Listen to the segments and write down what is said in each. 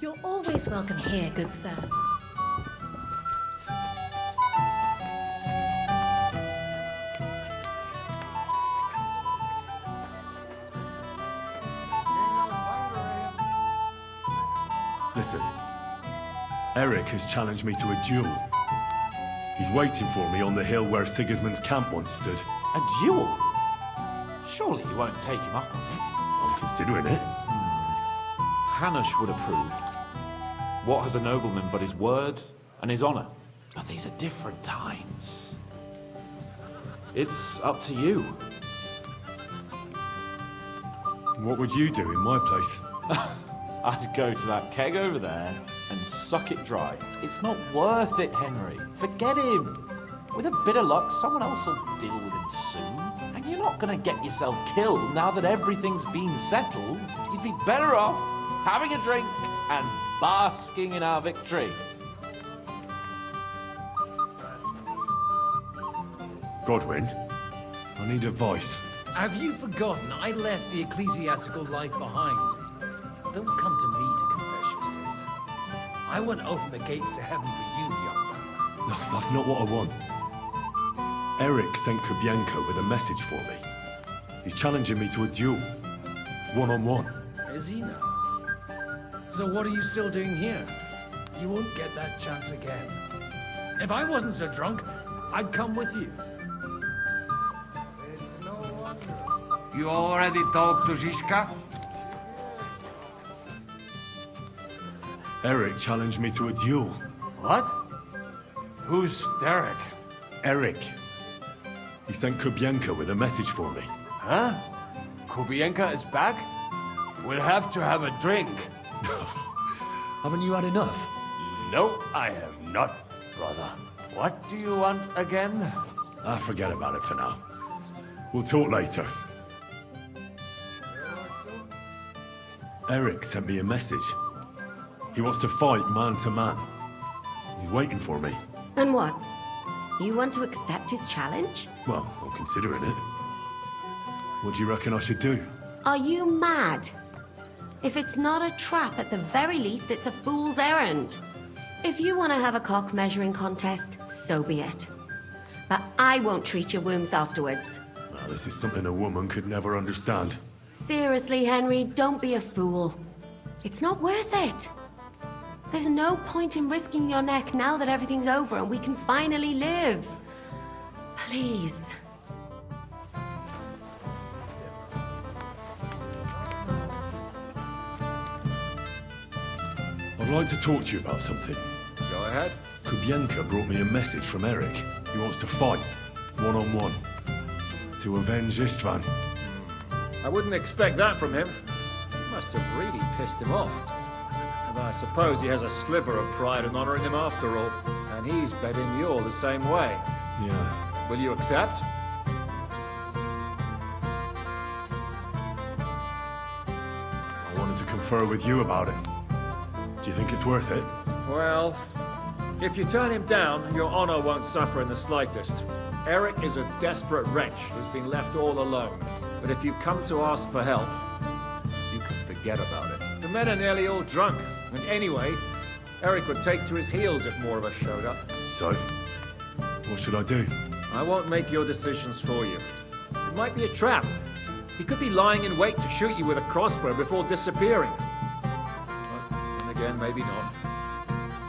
You're always welcome here, good sir. Listen, Erik has challenged me to a duel. He's waiting for me on the hill where Sigismund's camp once stood. A duel? Surely you won't take him up on it. I'm considering it. Hanush would approve. What has a nobleman but his word and his honor? But these are different times. It's up to you. What would you do in my place? I'd go to that keg over there and suck it dry. It's not worth it, Henry. Forget him. With a bit of luck, someone else will deal with him soon. And you're not gonna get yourself killed now that everything's been settled. You'd be better off having a drink and basking in our victory. Godwin, I need advice. Have you forgotten I left the ecclesiastical life behind? Don't come to me to confess your sins. I won't open the gates to heaven for you, young man. No, that's not what I want. Erik sent Kubienko with a message for me. He's challenging me to a duel. One-on-one. Is he now? So what are you still doing here? You won't get that chance again. If I wasn't so drunk, I'd come with you. It's no wonder. You already talked to Zizka? Erik challenged me to a duel. What? Who's Derek? Erik. He sent Kubienko with a message for me. Huh? Kubienka is back? We'll have to have a drink. Haven't you had enough? No, I have not, brother. What do you want again? Forget about it for now. We'll talk later. Erik sent me a message. He wants to fight man to man. He's waiting for me. And what? You want to accept his challenge? Well, I'm considering it. What do you reckon I should do? Are you mad? If it's not a trap, at the very least, it's a fool's errand. If you want to have a cock measuring contest, so be it. But I won't treat your wounds afterwards. Now, this is something a woman could never understand. Seriously, Henry, don't be a fool. It's not worth it. There's no point in risking your neck now that everything's over and we can finally live. Please. I'd like to talk to you about something. Go ahead. Kubienka brought me a message from Erik. He wants to fight, one-on-one, to avenge Istvan. I wouldn't expect that from him. You must have really pissed him off. And I suppose he has a sliver of pride in honoring him after all. And he's betting you're the same way. Yeah. Will you accept? I wanted to confer with you about it. Do you think it's worth it? Well, if you turn him down, your honor won't suffer in the slightest. Erik is a desperate wretch who's been left all alone. But if you come to ask for help, you can forget about it. The men are nearly all drunk. And anyway, Erik would take to his heels if more of us showed up. So, what should I do? I won't make your decisions for you. It might be a trap. He could be lying in wait to shoot you with a crossbow before disappearing. But then again, maybe not.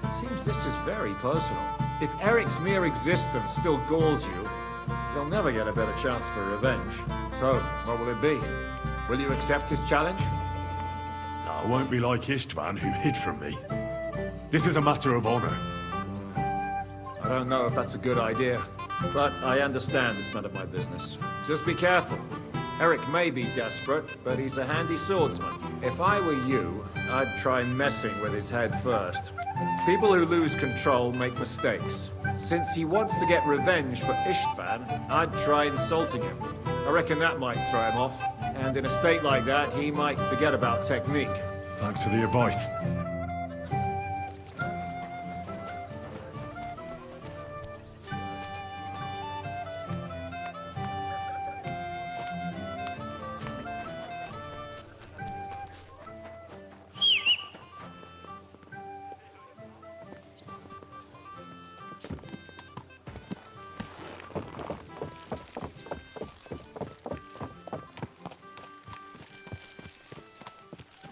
It seems this is very personal. If Erik's mere existence still galls you, you'll never get a better chance for revenge. So, what will it be? Will you accept his challenge? I won't be like Istvan, who hid from me. This is a matter of honor. I don't know if that's a good idea, but I understand it's none of my business. Just be careful. Erik may be desperate, but he's a handy swordsman. If I were you, I'd try messing with his head first. People who lose control make mistakes. Since he wants to get revenge for Istvan, I'd try insulting him. I reckon that might throw him off, and in a state like that, he might forget about technique. Thanks for the advice.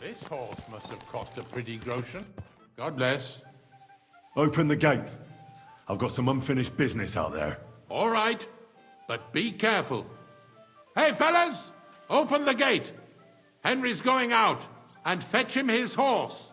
This horse must have cost a pretty groschen. God bless. Open the gate. I've got some unfinished business out there. All right, but be careful. Hey, fellas! Open the gate. Henry's going out, and fetch him his horse.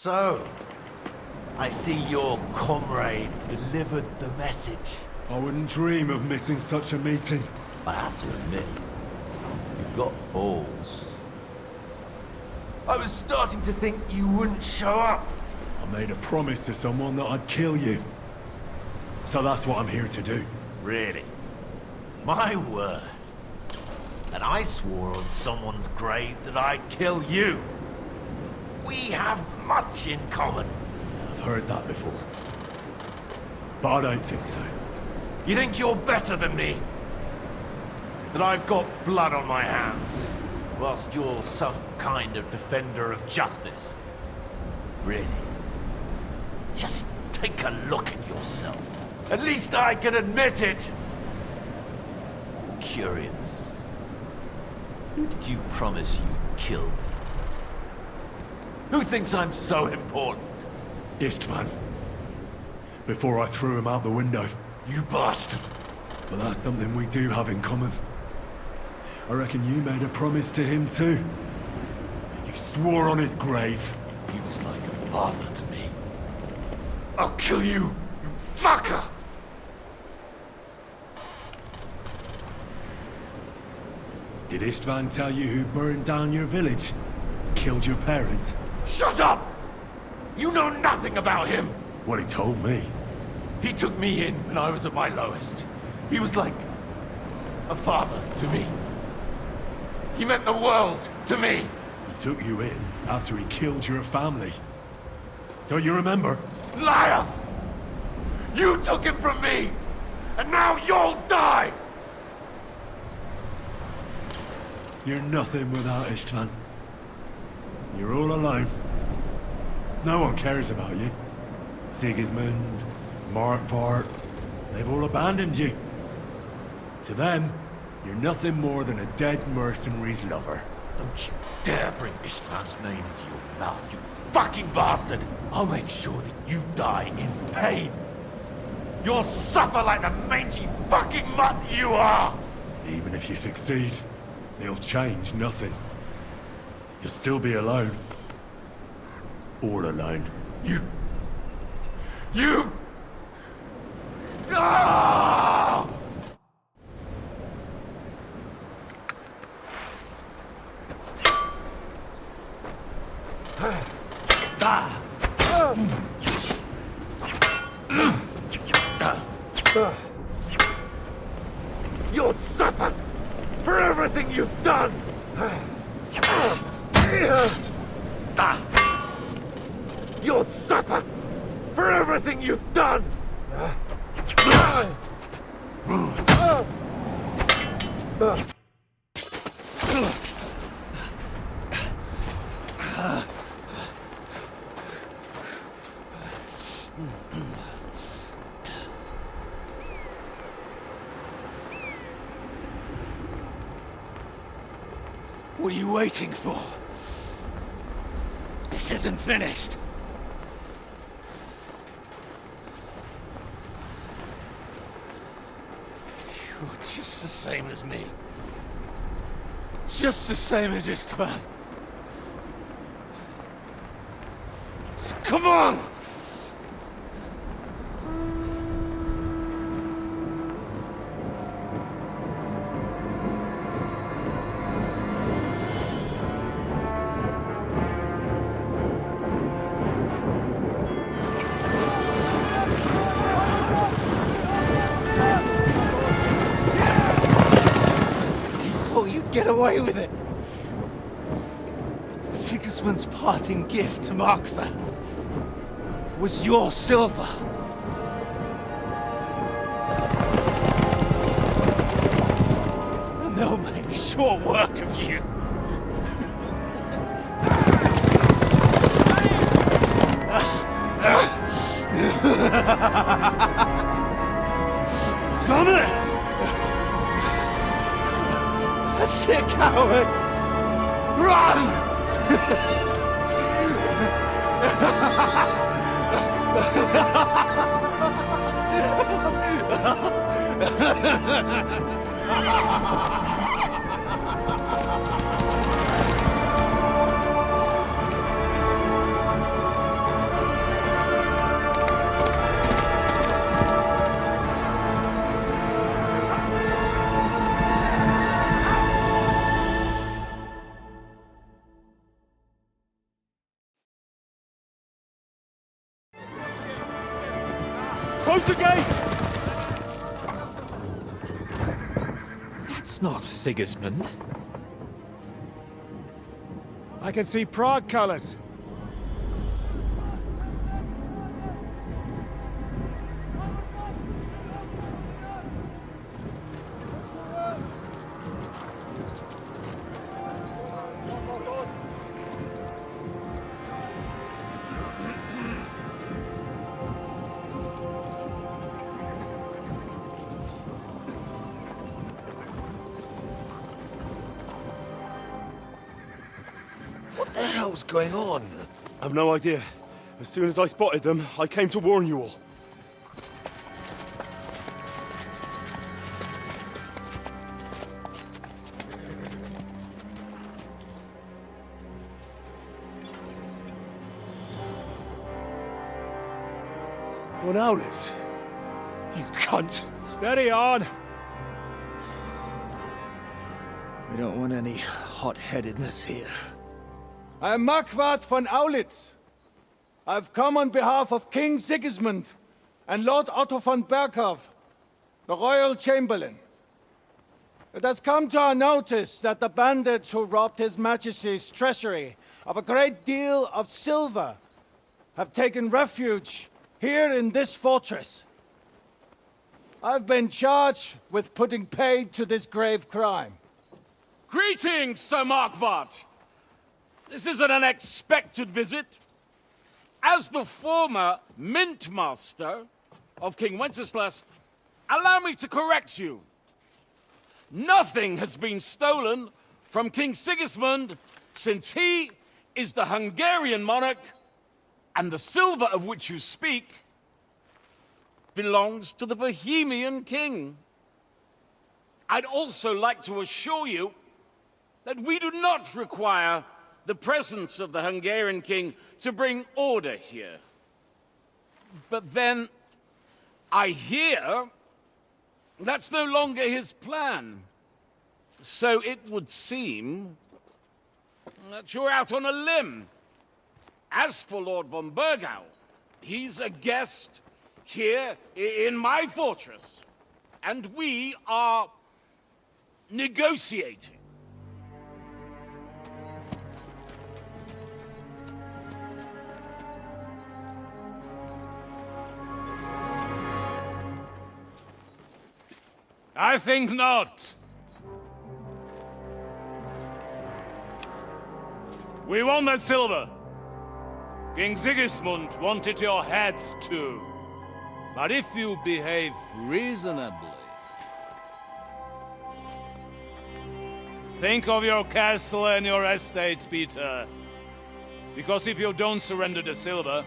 So, I see your comrade delivered the message. I wouldn't dream of missing such a meeting. I have to admit, you've got balls. I was starting to think you wouldn't show up. I made a promise to someone that I'd kill you. So that's what I'm here to do. Really? My word. And I swore on someone's grave that I'd kill you. We have much in common. I've heard that before. But I don't think so. You think you're better than me? That I've got blood on my hands, whilst you're some kind of defender of justice? Really? Just take a look at yourself. At least I can admit it. Curious. Who did you promise you'd kill? Who thinks I'm so important? Istvan. Before I threw him out the window. You bastard! But that's something we do have in common. I reckon you made a promise to him too. You swore on his grave. He was like a father to me. I'll kill you, you fucker! Did Istvan tell you who burned down your village? Killed your parents? Shut up! You know nothing about him! What he told me. He took me in when I was at my lowest. He was like a father to me. He meant the world to me. He took you in after he killed your family. Don't you remember? Liar! You took him from me, and now you'll die! You're nothing without Istvan. You're all alone. No one cares about you. Sigismund, Markvart, they've all abandoned you. To them, you're nothing more than a dead mercenary's lover. Don't you dare bring Istvan's name into your mouth, you fucking bastard! I'll make sure that you die in pain. You'll suffer like the mangy fucking mutt you are! Even if you succeed, it'll change nothing. You'll still be alone. All alone. You... Ah! You'll suffer for everything you've done! You'll suffer for everything you've done! What are you waiting for? This isn't finished. You're just the same as me. Just the same as Istvan. So come on! Get away with it! Sigismund's parting gift to Markva was your silver. And they'll make short work of you. Damn it! That's it, coward! Run! Close the gate! That's not Sigismund. I can see Prague colors. What the hell's going on? I've no idea. As soon as I spotted them, I came to warn you all. One outlet. You cunt. Steady on! We don't want any hot-headedness here. I'm Markvart von Aulitz. I've come on behalf of King Sigismund and Lord Otto von Berghoff, the Royal Chamberlain. It has come to our notice that the bandits who robbed His Majesty's treasury of a great deal of silver have taken refuge here in this fortress. I've been charged with putting paid to this grave crime. Greetings, Sir Markvart! This is an unexpected visit. As the former Mint Master of King Wenceslas, allow me to correct you. Nothing has been stolen from King Sigismund, since he is the Hungarian monarch, and the silver of which you speak belongs to the Bohemian king. I'd also like to assure you that we do not require the presence of the Hungarian king to bring order here. But then, I hear that's no longer his plan. So it would seem that you're out on a limb. As for Lord von Burgau, he's a guest here in my fortress, and we are negotiating. I think not. We want that silver. King Sigismund wanted your heads too. But if you behave reasonably, think of your castle and your estates, Peter. Because if you don't surrender the silver,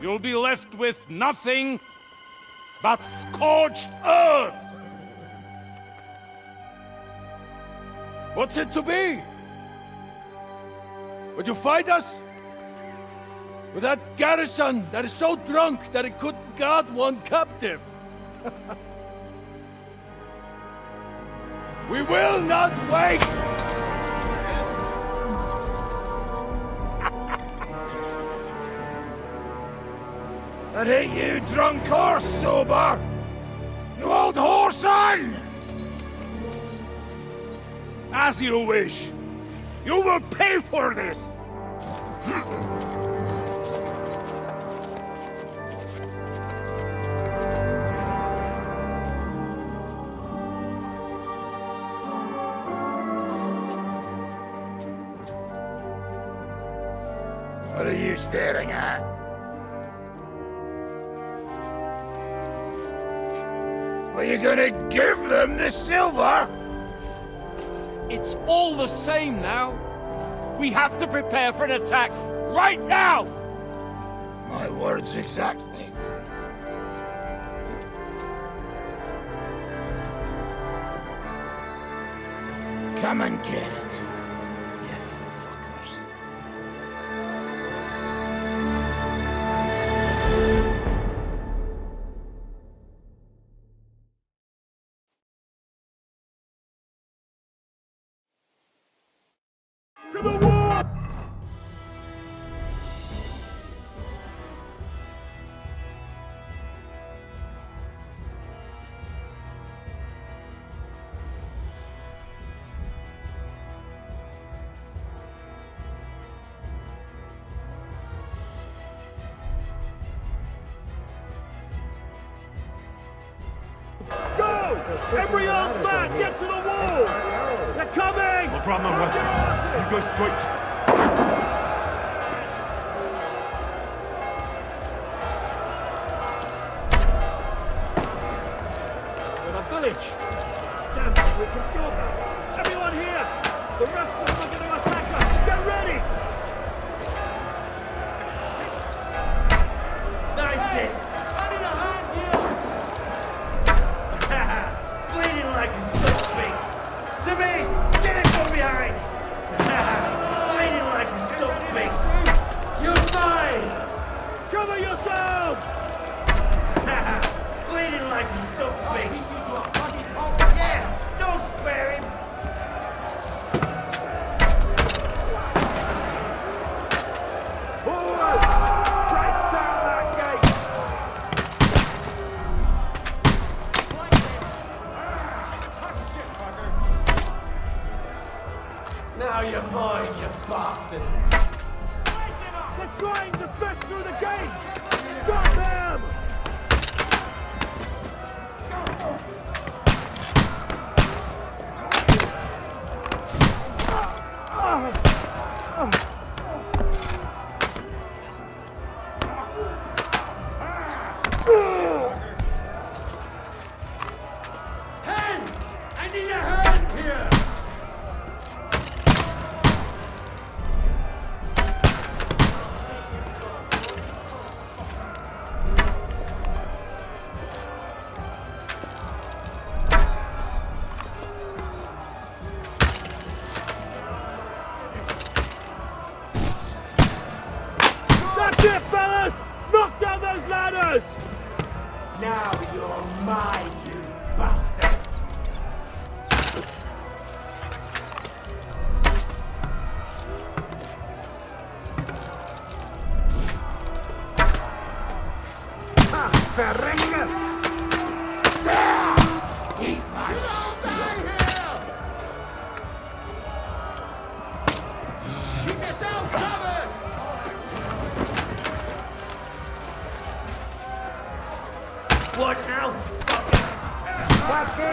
you'll be left with nothing but scorched earth! What's it to be? Would you fight us? With that garrison that is so drunk that it couldn't guard one captive? We will not wait! And ain't you drunk or sober? You old whoreson! As you wish. You will pay for this! What are you staring at? Are you gonna give them the silver? It's all the same now. We have to prepare for an attack right now! My words exactly. Come and get it, you fuckers. To the war! Go! Every old man, get to the wall! They're coming! I'll grab my weapons. You go straight. To the village! Damn it, we can do that! Everyone here! The rest of them are going to attack us! Get ready! Nice hit! I need a hand here! Bleeding like a still speak! To me! Get it from behind! Bleeding like a still speak! You're fine! Cover yourselves! Bleeding like a still speak! Yeah! Don't spare him! Forward! Break down that gate! Now you're mine, you bastard! They're trying to smash through the gate! Stop them! Hand! I need a hand here!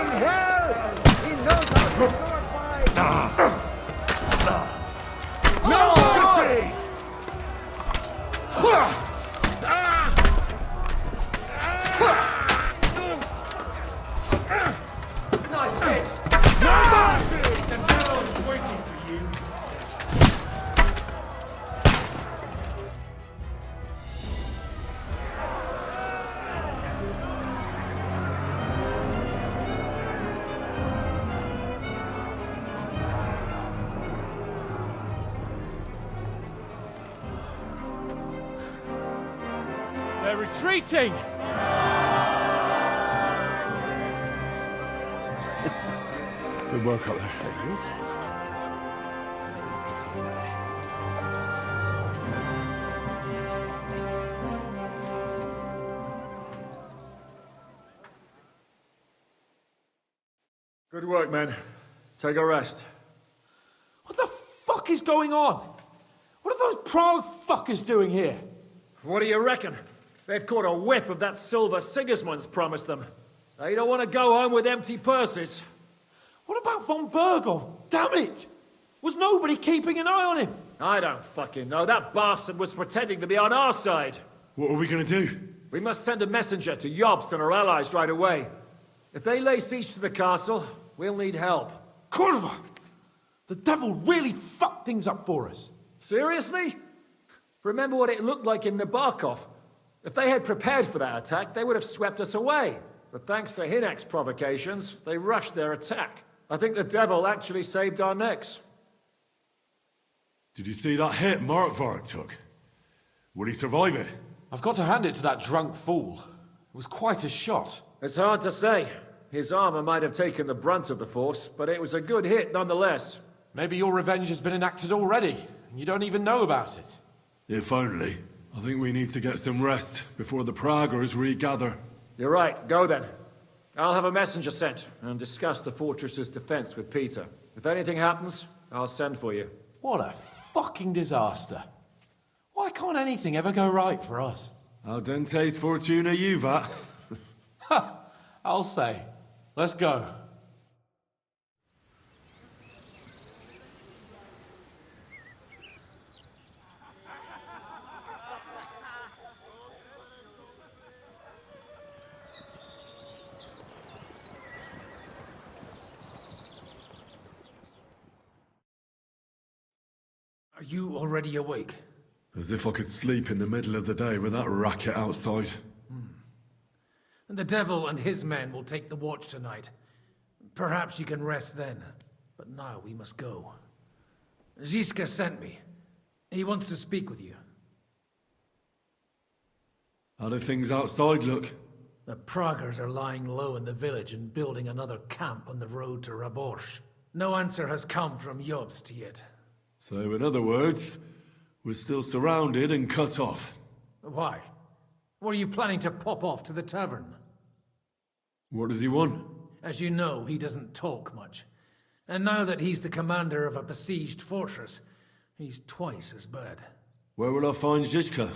from hell! He knows how to glorify! No mercy! Nice hit! No mercy! The devil's waiting for you. They're retreating! Good work up there. There he is. Good work, men. Take a rest. What the fuck is going on? What are those Prague fuckers doing here? What do you reckon? They've caught a whiff of that silver Sigismund's promised them. They don't want to go home with empty purses. What about von Bergov? Damn it! Was nobody keeping an eye on him? I don't fucking know. That bastard was pretending to be on our side. What are we gonna do? We must send a messenger to Jobst and our allies right away. If they lay siege to the castle, we'll need help. Kurva! The devil really fucked things up for us. Seriously? Remember what it looked like in Nabokov. If they had prepared for that attack, they would have swept us away. But thanks to Hinek's provocations, they rushed their attack. I think the devil actually saved our necks. Did you see that hit Markvark took? Will he survive it? I've got to hand it to that drunk fool. It was quite a shot. It's hard to say. His armor might have taken the brunt of the force, but it was a good hit nonetheless. Maybe your revenge has been enacted already, and you don't even know about it. If only. I think we need to get some rest before the Praggers regather. You're right. Go then. I'll have a messenger sent and discuss the fortress's defense with Peter. If anything happens, I'll send for you. What a fucking disaster. Why can't anything ever go right for us? Al dente's fortuna juvat. Ha! I'll say. Let's go. Are you already awake? As if I could sleep in the middle of the day with that racket outside. And the devil and his men will take the watch tonight. Perhaps you can rest then. But now we must go. Ziska sent me. He wants to speak with you. How do things outside look? The Praggers are lying low in the village and building another camp on the road to Raborsh. No answer has come from Jobst yet. So, in other words, we're still surrounded and cut off. Why? What are you planning to pop off to the tavern? What does he want? As you know, he doesn't talk much. And now that he's the commander of a besieged fortress, he's twice as bad. Where will I find Zizka?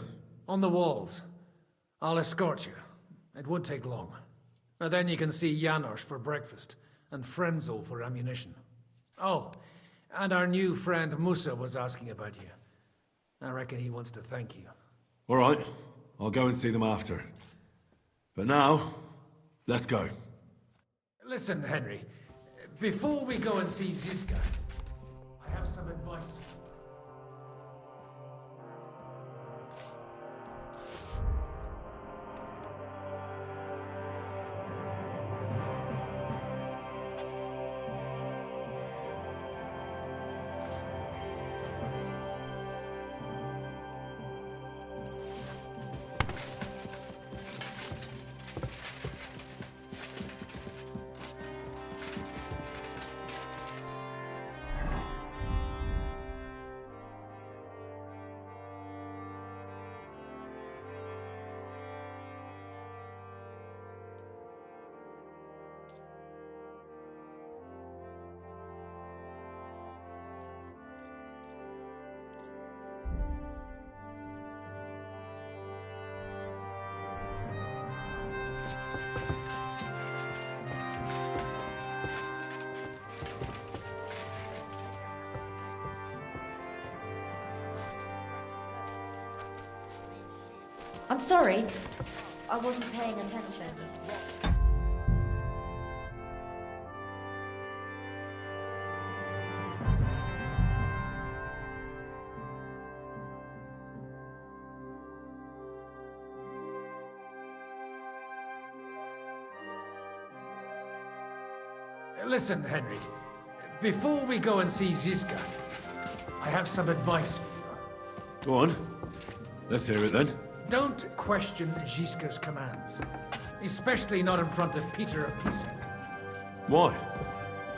On the walls. I'll escort you. It won't take long. And then you can see Janos for breakfast, and Frenzel for ammunition. Oh, and our new friend Musa was asking about you. I reckon he wants to thank you. All right, I'll go and see them after. But now, let's go. Listen, Henry. Before we go and see Ziska, I have some advice. I'm sorry. I wasn't paying attention. Listen, Henry. Before we go and see Ziska, I have some advice for you. Go on. Let's hear it then. Don't question Ziska's commands. Especially not in front of Peter of Pisac. Why?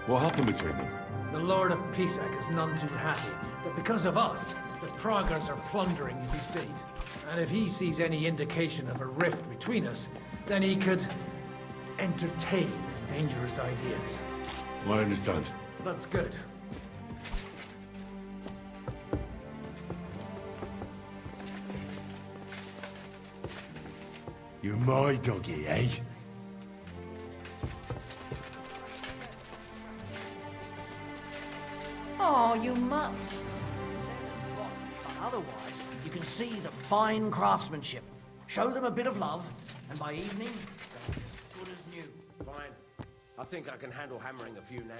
What happened between them? The Lord of Pisac is none too happy, but because of us, the Pragas are plundering his estate. And if he sees any indication of a rift between us, then he could entertain dangerous ideas. I understand. That's good. You're my doggy, eh? Oh, you much. But otherwise, you can see the fine craftsmanship. Show them a bit of love, and by evening, they're as good as new. Fine. I think I can handle hammering a few now.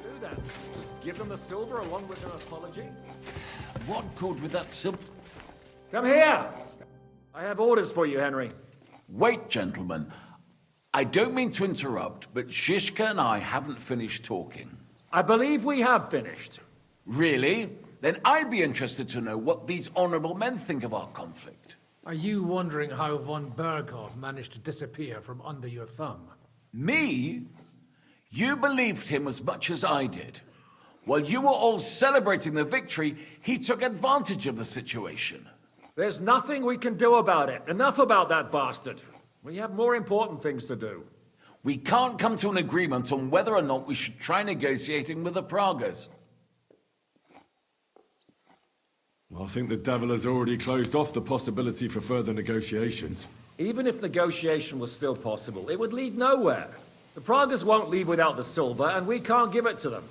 Do that. Just give them the silver along with their apology. What good with that silver? Come here! I have orders for you, Henry. Wait, gentlemen. I don't mean to interrupt, but Shishka and I haven't finished talking. I believe we have finished. Really? Then I'd be interested to know what these honorable men think of our conflict. Are you wondering how von Berghoff managed to disappear from under your thumb? Me? You believed him as much as I did. While you were all celebrating the victory, he took advantage of the situation. There's nothing we can do about it. Enough about that bastard. We have more important things to do. We can't come to an agreement on whether or not we should try negotiating with the Pragas. I think the devil has already closed off the possibility for further negotiations. Even if negotiation was still possible, it would lead nowhere. The Pragas won't leave without the silver, and we can't give it to them.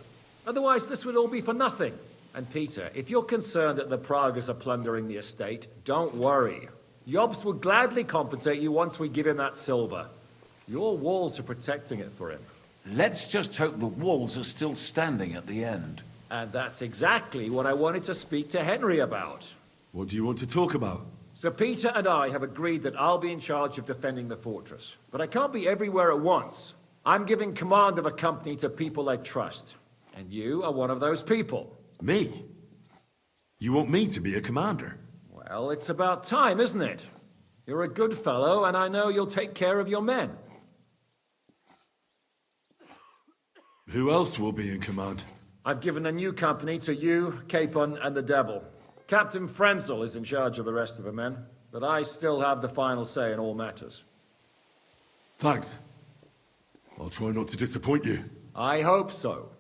Otherwise, this would all be for nothing. And Peter, if you're concerned that the Pragas are plundering the estate, don't worry. Jobst will gladly compensate you once we give him that silver. Your walls are protecting it for him. Let's just hope the walls are still standing at the end. And that's exactly what I wanted to speak to Henry about. What do you want to talk about? Sir Peter and I have agreed that I'll be in charge of defending the fortress. But I can't be everywhere at once. I'm giving command of a company to people I trust. And you are one of those people. Me? You want me to be a commander? Well, it's about time, isn't it? You're a good fellow, and I know you'll take care of your men. Who else will be in command? I've given a new company to you, Capon, and the Devil. Captain Frenzel is in charge of the rest of the men, but I still have the final say in all matters. Thanks. I'll try not to disappoint you. I hope so.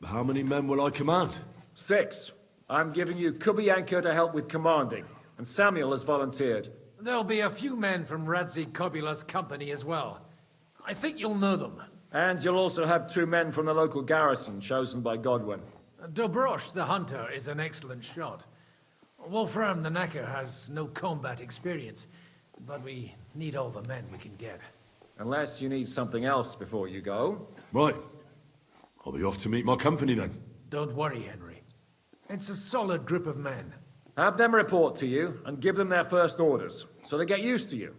How many men will I command? 6. I'm giving you Kubianka to help with commanding, and Samuel has volunteered. There'll be a few men from Radzi Kobula's company as well. I think you'll know them. And you'll also have 2 men from the local garrison, chosen by Godwin. Dobrosh, the hunter, is an excellent shot. Wolfram the Knacker has no combat experience, but we need all the men we can get. Unless you need something else before you go. Right. I'll be off to meet my company then. Don't worry, Henry. It's a solid group of men. Have them report to you, and give them their first orders, so they get used to you.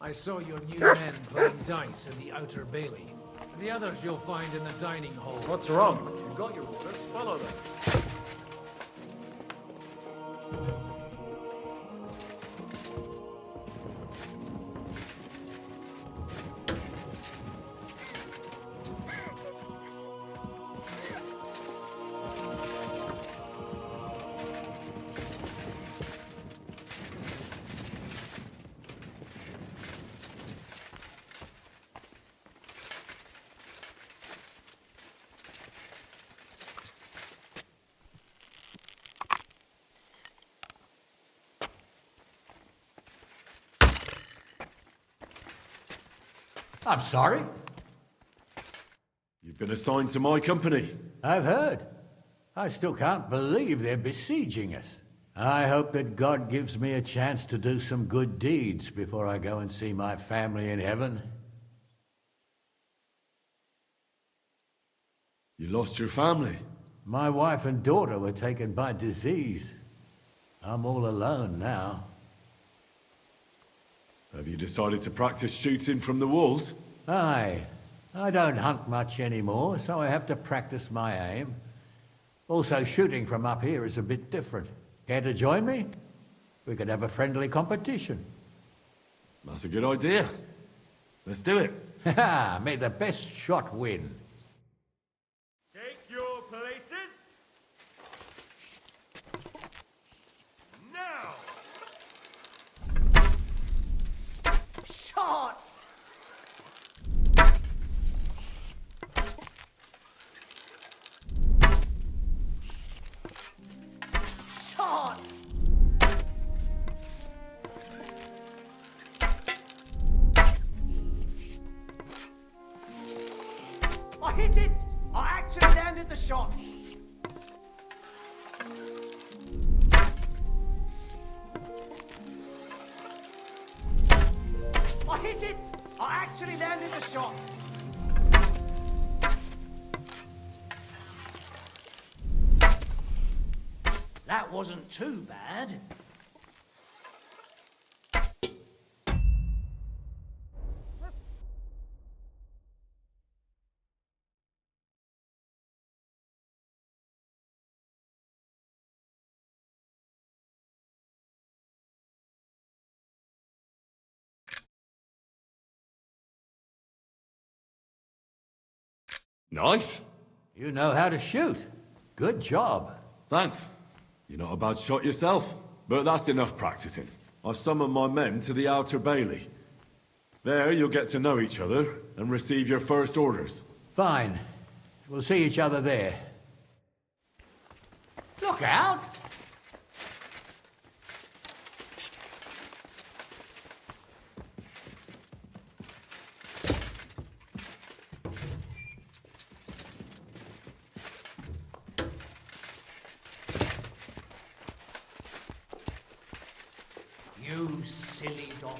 I saw your new men playing dice in the outer bailey. The others you'll find in the dining hall. What's wrong? You've got your orders. Follow them. I'm sorry. You've been assigned to my company. I've heard. I still can't believe they're besieging us. I hope that God gives me a chance to do some good deeds before I go and see my family in heaven. You lost your family? My wife and daughter were taken by disease. I'm all alone now. Have you decided to practice shooting from the walls? Aye. I don't hunt much anymore, so I have to practice my aim. Also, shooting from up here is a bit different. Care to join me? We could have a friendly competition. That's a good idea. Let's do it. Ha! May the best shot win. Take your places. Now! Shot! Shot! I hit it! I actually landed the shot! I hit it! I actually landed the shot! That wasn't too bad. Nice. You know how to shoot. Good job. Thanks. You're not a bad shot yourself. But that's enough practicing. I've summoned my men to the outer bailey. There you'll get to know each other and receive your first orders. Fine. We'll see each other there. Look out! You silly doggy.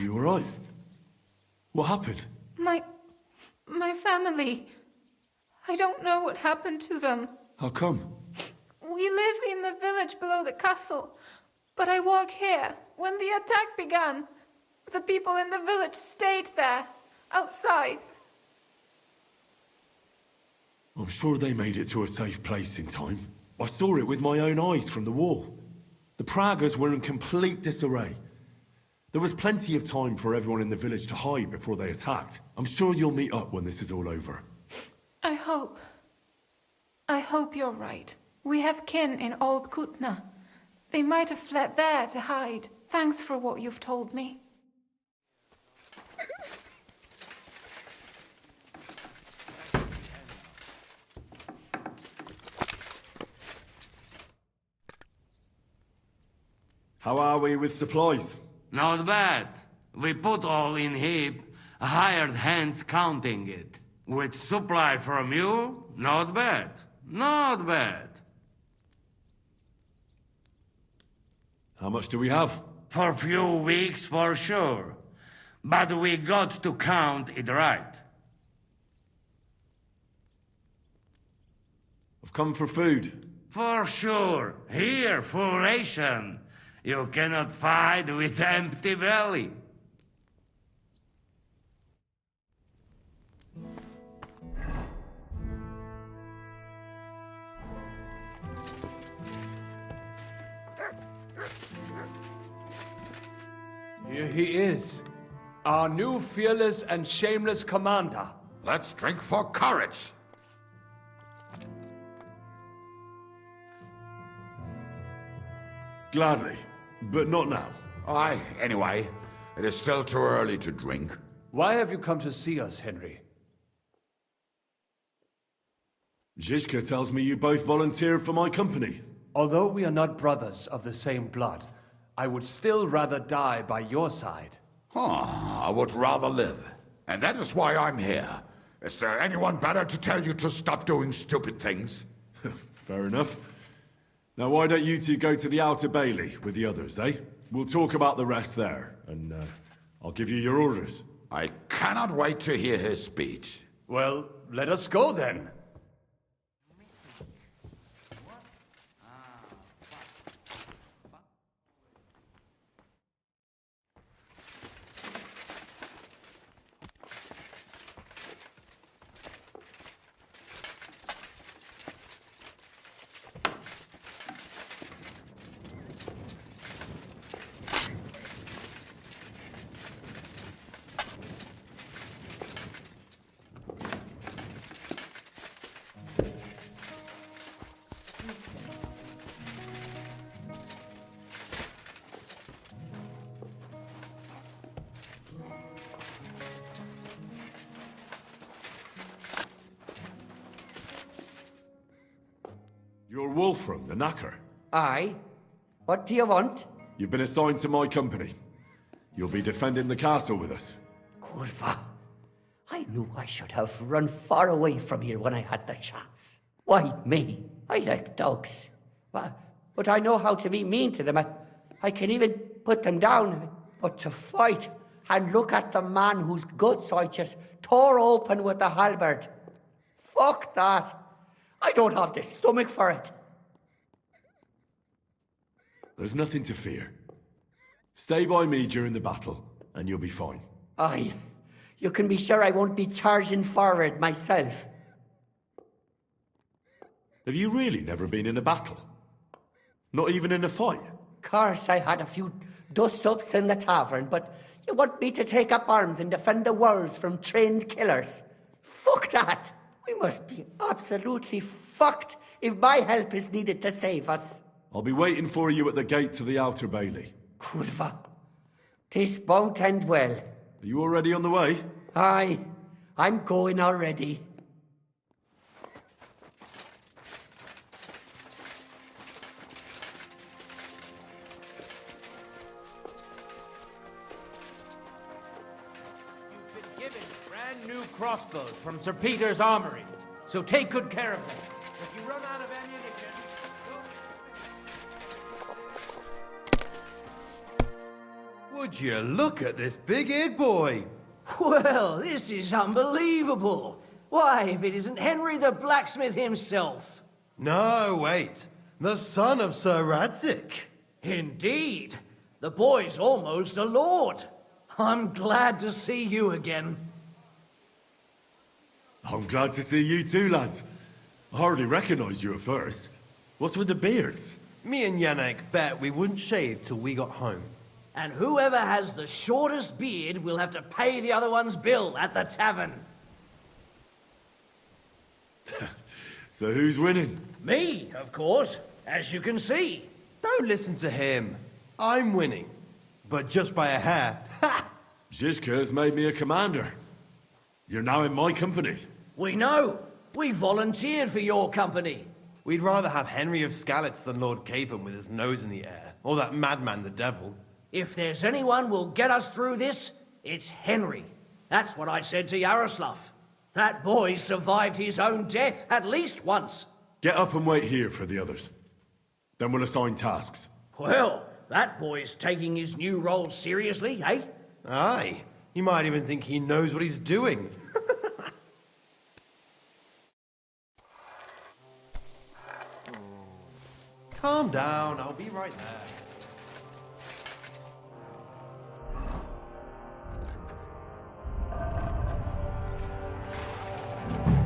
You all right? What happened? My family. I don't know what happened to them. How come? We live in the village below the castle, but I work here. When the attack began, the people in the village stayed there, outside. I'm sure they made it to a safe place in time. I saw it with my own eyes from the wall. The Pragas were in complete disarray. There was plenty of time for everyone in the village to hide before they attacked. I'm sure you'll meet up when this is all over. I hope you're right. We have kin in Old Kutna. They might have fled there to hide. Thanks for what you've told me. How are we with supplies? Not bad. We put all in heap, hired hands counting it. With supply from you, not bad. Not bad. How much do we have? For a few weeks, for sure. But we got to count it right. I've come for food. For sure. Here, full ration. You cannot fight with empty belly. Here he is, our new fearless and shameless commander. Let's drink for courage. Gladly, but not now. Aye, anyway, it is still too early to drink. Why have you come to see us, Henry? Zizka tells me you both volunteered for my company. Although we are not brothers of the same blood, I would still rather die by your side. I would rather live. And that is why I'm here. Is there anyone better to tell you to stop doing stupid things? Fair enough. Now why don't you two go to the Outer Bailey with the others, eh? We'll talk about the rest there, and I'll give you your orders. I cannot wait to hear his speech. Well, let us go then. You're Wolfram, the Knacker. Aye. What do you want? You've been assigned to my company. You'll be defending the castle with us. Kurva. I knew I should have run far away from here when I had the chance. Why me? I like dogs. But I know how to be mean to them. I can even put them down. But to fight and look at the man whose guts I just tore open with the halberd. Fuck that. I don't have the stomach for it. There's nothing to fear. Stay by me during the battle, and you'll be fine. Aye. You can be sure I won't be charging forward myself. Have you really never been in a battle? Not even in a fight? Course, I had a few dust-ups in the tavern, but you want me to take up arms and defend the walls from trained killers? Fuck that! We must be absolutely fucked if my help is needed to save us. I'll be waiting for you at the gate to the Outer Bailey. Kurva. This won't end well. Are you already on the way? Aye. I'm going already. You've been given brand new crossbows from Sir Peter's armory, so take good care of them. If you run out of ammunition... Would you look at this big-eared boy? Well, this is unbelievable. Why, if it isn't Henry the blacksmith himself. No, wait. The son of Sir Radzik. Indeed. The boy's almost a lord. I'm glad to see you again. I'm glad to see you too, lads. I hardly recognised you at first. What's with the beards? Me and Yannick bet we wouldn't shave till we got home. And whoever has the shortest beard will have to pay the other one's bill at the tavern. So who's winning? Me, of course, as you can see. Don't listen to him. I'm winning. But just by a hair. Ha! Zizka has made me a commander. You're now in my company. We know. We volunteered for your company. We'd rather have Henry of Skalitz than Lord Capon with his nose in the air. Or that madman, the devil. If there's anyone will get us through this, it's Henry. That's what I said to Yaroslav. That boy survived his own death at least once. Get up and wait here for the others. Then we'll assign tasks. Well, that boy's taking his new role seriously, eh? Aye. You might even think he knows what he's doing. Calm down, I'll be right there.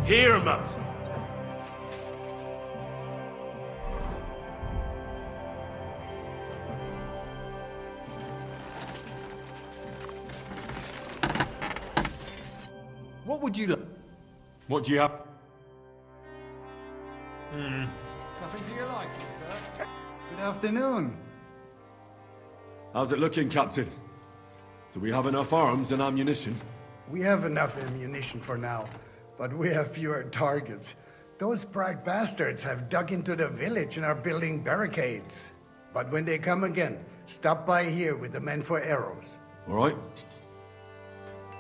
Here, Matt. What would you like? What do you have? Nothing to your liking, sir. Good afternoon. How's it looking, Captain? Do we have enough arms and ammunition? We have enough ammunition for now, but we have fewer targets. Those Prague bastards have dug into the village and are building barricades. But when they come again, stop by here with the men for arrows. All right.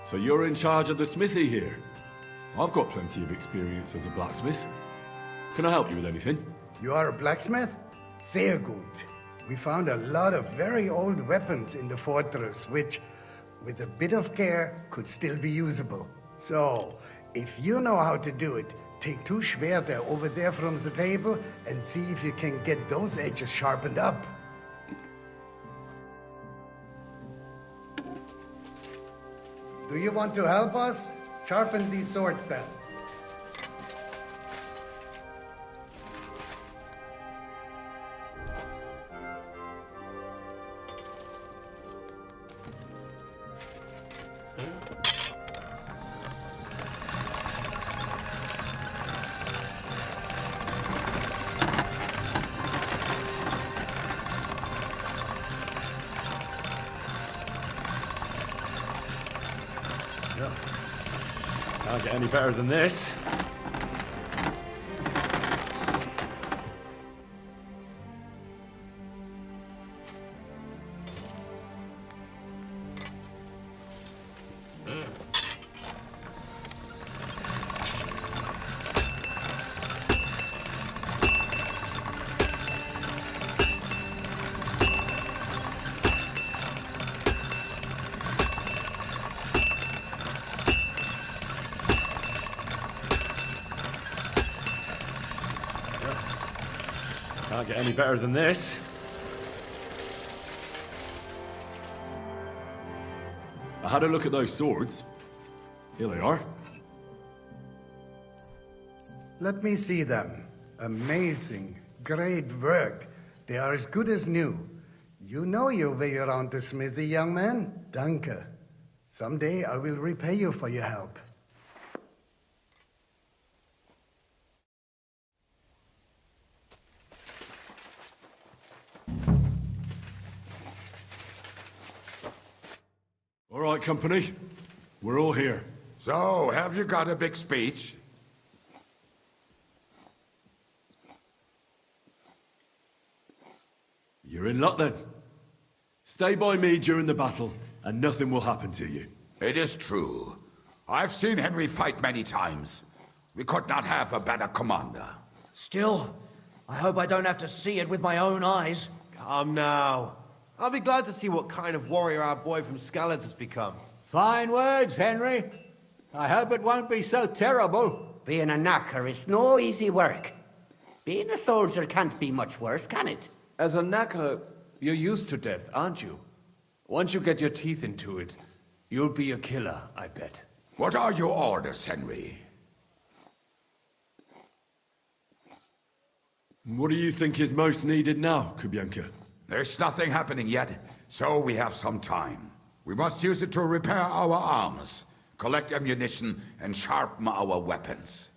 So you're in charge of the smithy here? I've got plenty of experience as a blacksmith. Can I help you with anything? You are a blacksmith? Sehr gut. We found a lot of very old weapons in the fortress, which, with a bit of care, could still be usable. So, if you know how to do it, take 2 Schwerter over there from the table and see if you can get those edges sharpened up. Do you want to help us? Sharpen these swords then. Can't get any better than this. Can't get any better than this. I had a look at those swords. Here they are. Let me see them. Amazing. Great work. They are as good as new. You know your way around the smithy, young man. Danke. Someday I will repay you for your help. All right, company. We're all here. So, have you got a big speech? You're in luck then. Stay by me during the battle, and nothing will happen to you. It is true. I've seen Henry fight many times. We could not have a better commander. Still, I hope I don't have to see it with my own eyes. Come now. I'll be glad to see what kind of warrior our boy from Scalad has become. Fine words, Henry. I hope it won't be so terrible. Being a knacker is no easy work. Being a soldier can't be much worse, can it? As a knacker, you're used to death, aren't you? Once you get your teeth into it, you'll be a killer, I bet. What are your orders, Henry? What do you think is most needed now, Kubianka? There's nothing happening yet, so we have some time. We must use it to repair our arms, collect ammunition, and sharpen our weapons.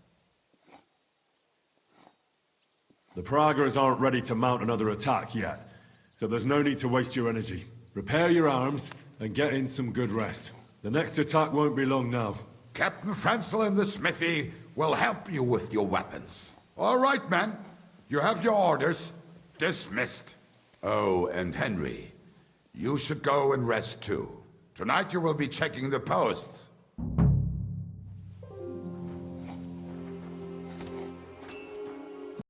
The Pragas aren't ready to mount another attack yet, so there's no need to waste your energy. Repair your arms and get in some good rest. The next attack won't be long now. Captain Frenzel in the smithy will help you with your weapons. All right, men. You have your orders. Dismissed. Oh, and Henry, you should go and rest too. Tonight you will be checking the posts.